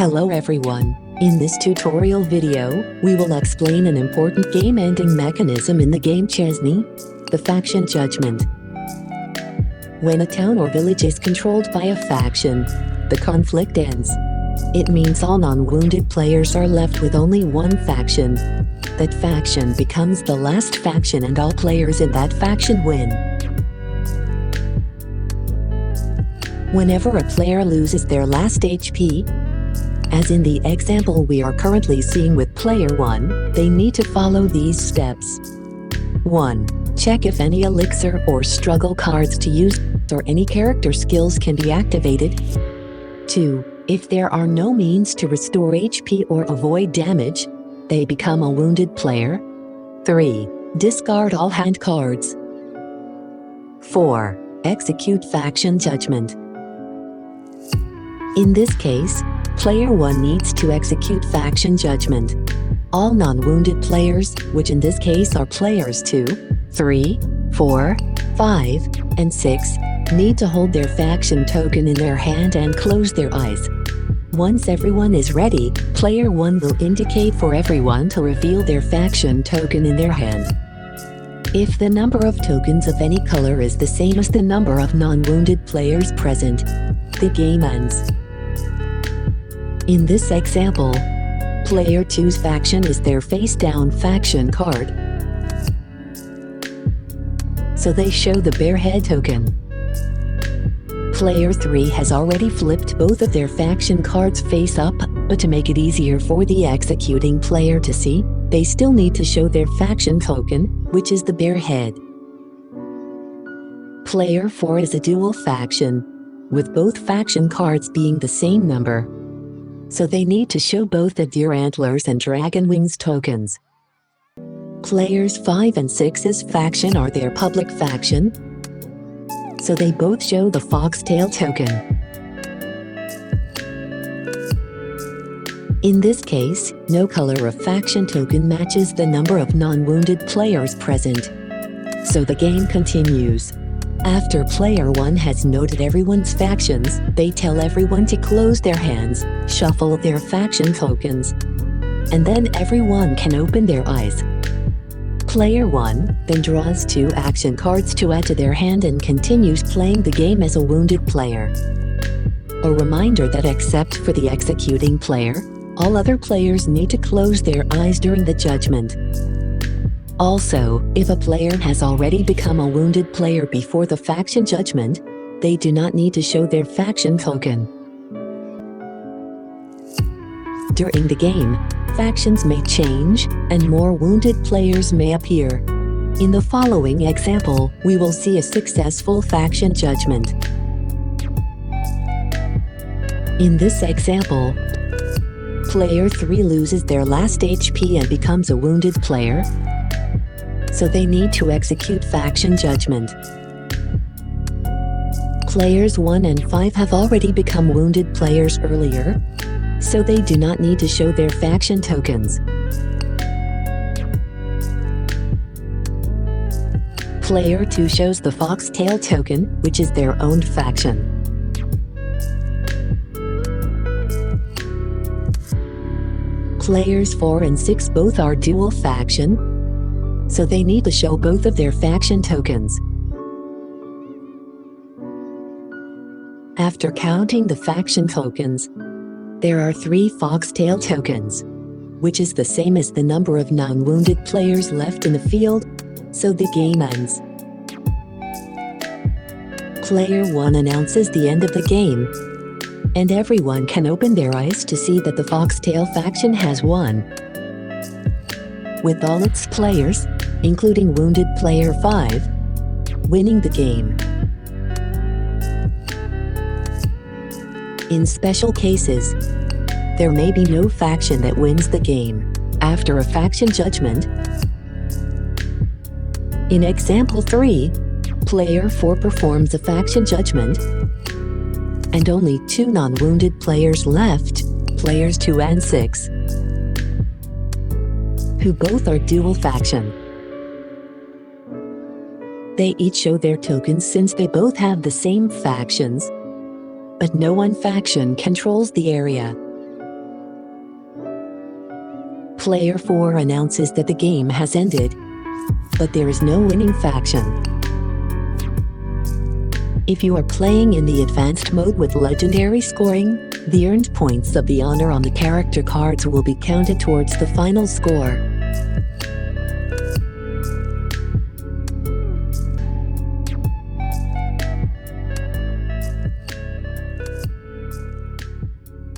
Hello everyone. In this tutorial video, we will explain an important game-ending mechanism in the game Chesney, the faction Judgement. When a town or village is controlled by a faction, the conflict ends. It means all non-wounded players are left with only one faction. That faction becomes the last faction and all players in that faction win. Whenever a player loses their last HP, as in the example we are currently seeing with player 1, they need to follow these steps. 1. Check if any elixir or struggle cards to use or any character skills can be activated. 2. If there are no means to restore HP or avoid damage, they become a wounded player. 3. Discard all hand cards. 4. Execute faction judgment. In this case, player 1 needs to execute faction judgment. All non-wounded players, which in this case are players 2, 3, 4, 5, and 6, need to hold their faction token in their hand and close their eyes. Once everyone is ready, player 1 will indicate for everyone to reveal their faction token in their hand. If the number of tokens of any color is the same as the number of non-wounded players present, the game ends. In this example, player 2's faction is their face-down faction card, so they show the bear head token. Player 3 has already flipped both of their faction cards face up, but to make it easier for the executing player to see, they still need to show their faction token, which is the bear head. Player 4 is a dual faction, with both faction cards being the same number, so they need to show both the deer antlers and dragon wings tokens. Players 5 and 6's faction are their public faction, so they both show the foxtail token. In this case, no color of faction token matches the number of non-wounded players present, so the game continues. After player 1 has noted everyone's factions, they tell everyone to close their hands, shuffle their faction tokens, and then everyone can open their eyes. Player 1 then draws 2 action cards to add to their hand and continues playing the game as a wounded player. A reminder that except for the executing player, all other players need to close their eyes during the judgment. Also, if a player has already become a wounded player before the faction judgment, they do not need to show their faction token. During the game, factions may change, and more wounded players may appear. In the following example, we will see a successful faction judgment. In this example, player 3 loses their last HP and becomes a wounded player, so they need to execute faction judgment. Players 1 and 5 have already become wounded players earlier, so they do not need to show their faction tokens. Player 2 shows the foxtail token, which is their own faction. Players 4 and 6 both are dual faction, so they need to show both of their faction tokens. After counting the faction tokens, there are 3 foxtail tokens, which is the same as the number of non-wounded players left in the field, so the game ends. Player 1 announces the end of the game, and everyone can open their eyes to see that the foxtail faction has won, with all its players, including wounded player 5, winning the game. In special cases, there may be no faction that wins the game after a faction judgment. In example 3, player 4 performs a faction judgment, and only 2 non-wounded players left, players 2 and 6, who both are dual faction. They each show their tokens since they both have the same factions, but no one faction controls the area. Player 4 announces that the game has ended, but there is no winning faction. If you are playing in the advanced mode with legendary scoring, the earned points of the honor on the character cards will be counted towards the final score.